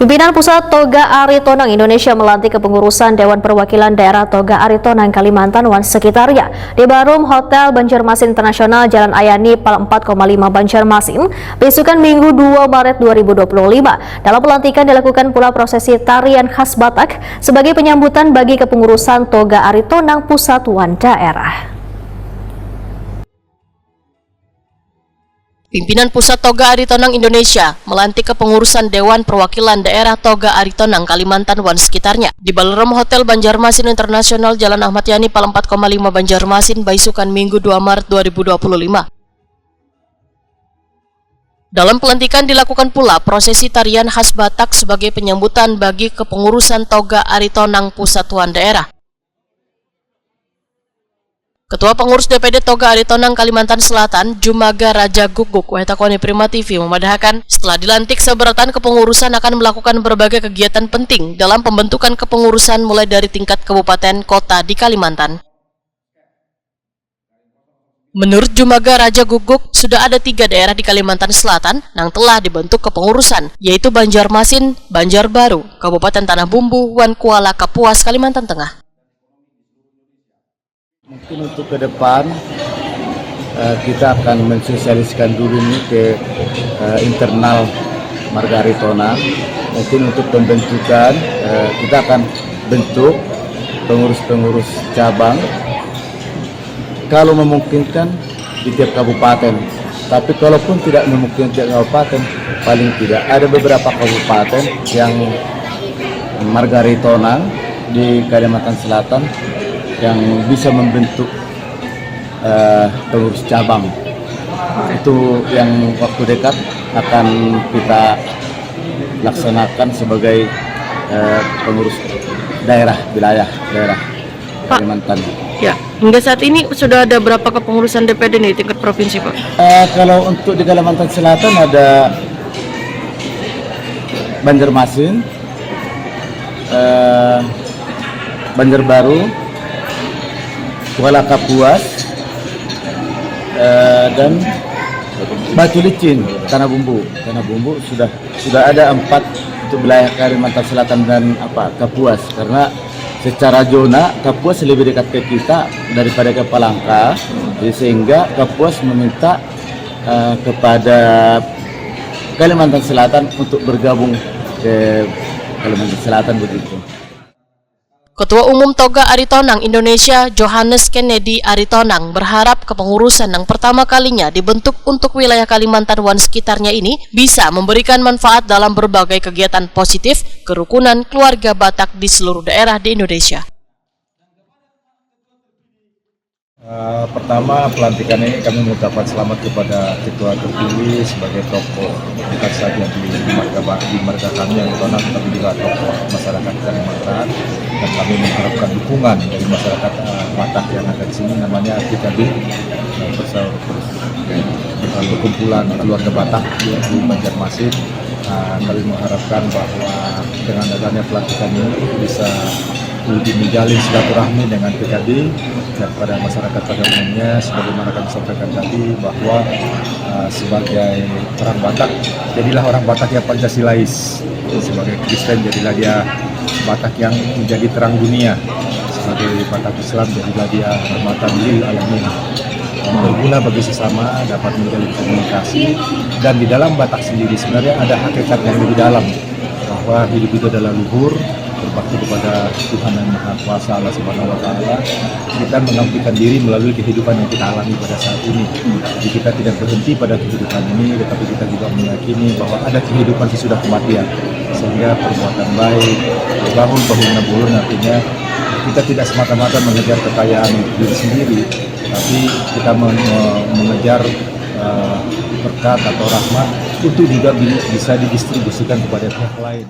Pimpinan Pusat Toga Aritonang Indonesia melantik kepengurusan Dewan Perwakilan Daerah Toga Aritonang Kalimantan dan sekitarnya di Ballroom Hotel Banjarmasin Internasional Jalan Ayani Pal 4,5 Banjarmasin besokan Minggu 2 Maret 2025. Dalam pelantikan dilakukan pula prosesi tarian khas Batak sebagai penyambutan bagi kepengurusan Toga Aritonang Pusatuan Daerah. Pimpinan Pusat Toga Aritonang Indonesia melantik kepengurusan Dewan Perwakilan Daerah Toga Aritonang Kalimantan dan sekitarnya di Ballroom Hotel Banjarmasin Internasional Jalan Ahmad Yani Pal 4,5 Banjarmasin besokan Minggu 2 Maret 2025. Dalam pelantikan dilakukan pula prosesi tarian khas Batak sebagai penyambutan bagi kepengurusan Toga Aritonang Pusatuan Daerah. Ketua Pengurus DPD Toga Aritonang Kalimantan Selatan, Jumaga Raja Guguk, Wetakoni Prima TV memadahkan setelah dilantik seberatan kepengurusan akan melakukan berbagai kegiatan penting dalam pembentukan kepengurusan mulai dari tingkat kabupaten kota di Kalimantan. Menurut Jumaga Raja Guguk, sudah ada 3 daerah di Kalimantan Selatan yang telah dibentuk kepengurusan, yaitu Banjarmasin, Banjarbaru, Kabupaten Tanah Bumbu, dan Kuala Kapuas, Kalimantan Tengah. Mungkin untuk ke depan kita akan mensosialisasikan dulu ini ke internal Marga Aritonang. Mungkin untuk pembentukan kita akan bentuk pengurus-pengurus cabang kalau memungkinkan di tiap kabupaten. Tapi kalaupun tidak memungkinkan tiap kabupaten, paling tidak ada beberapa kabupaten yang Marga Aritonang di Kalimantan Selatan yang bisa membentuk pengurus cabang. Itu yang waktu dekat akan kita laksanakan sebagai pengurus daerah, wilayah daerah Kalimantan. Ya, hingga saat ini sudah ada berapa kepengurusan DPD nih tingkat provinsi, Pak? Kalau untuk di Kalimantan Selatan ada Banjarmasin, Banjarbaru, Kuala Kapuas, dan Batu Licin, Tanah Bumbu. Tanah Bumbu sudah ada 4 untuk wilayah Kalimantan Selatan dan Kapuas, karena secara zona Kapuas lebih dekat ke kita daripada ke Palangka, jadi sehingga Kapuas meminta kepada Kalimantan Selatan untuk bergabung ke Kalimantan Selatan begitu. Ketua Umum Toga Aritonang Indonesia, Johannes Kennedy Aritonang, berharap kepengurusan yang pertama kalinya dibentuk untuk wilayah Kalimantan dan sekitarnya ini bisa memberikan manfaat dalam berbagai kegiatan positif kerukunan keluarga Batak di seluruh daerah di Indonesia. Pertama, pelantikan ini kami mengucapkan selamat kepada ketua terpilih sebagai tokoh bukan saja di marga kami yang Aritonang, tapi juga tokoh masyarakat Kalimantan, dan kami mengharapkan dukungan dari masyarakat Batak yang ada di sini, namanya PKB, perkumpulan keluarga Batak di Banjarmasin. Kami mengharapkan bahwa dengan adanya pelantikan ini bisa lebih menjalin silaturahmi dengan PKB dan pada masyarakat pada umumnya, sebagaimana kami sampaikan tadi bahwa sebagai orang Batak, jadilah orang Batak yang Pancasilais, sebagai Kristen jadilah dia Batak yang menjadi terang dunia, sebagai Batak Islam jadilah dia rahmatan lil alamin, berguna bagi sesama, dapat menjalin komunikasi. Dan di dalam Batak sendiri sebenarnya ada hakikat yang lebih dalam, bahwa hidup itu adalah luhur, berbakti kepada Tuhan yang Maha Kuasa Allah Subhanahu wa Ta'ala. Kita mengabdikan diri melalui kehidupan yang kita alami pada saat ini. Jadi kita tidak berhenti pada kehidupan ini, tetapi kita juga meyakini bahwa ada kehidupan sesudah kematian. Sehingga perbuatan baik, bangun bangun artinya kita tidak semata-mata mengejar kekayaan diri sendiri, tapi kita mengejar berkat atau rahmat untuk juga bisa didistribusikan kepada pihak lain.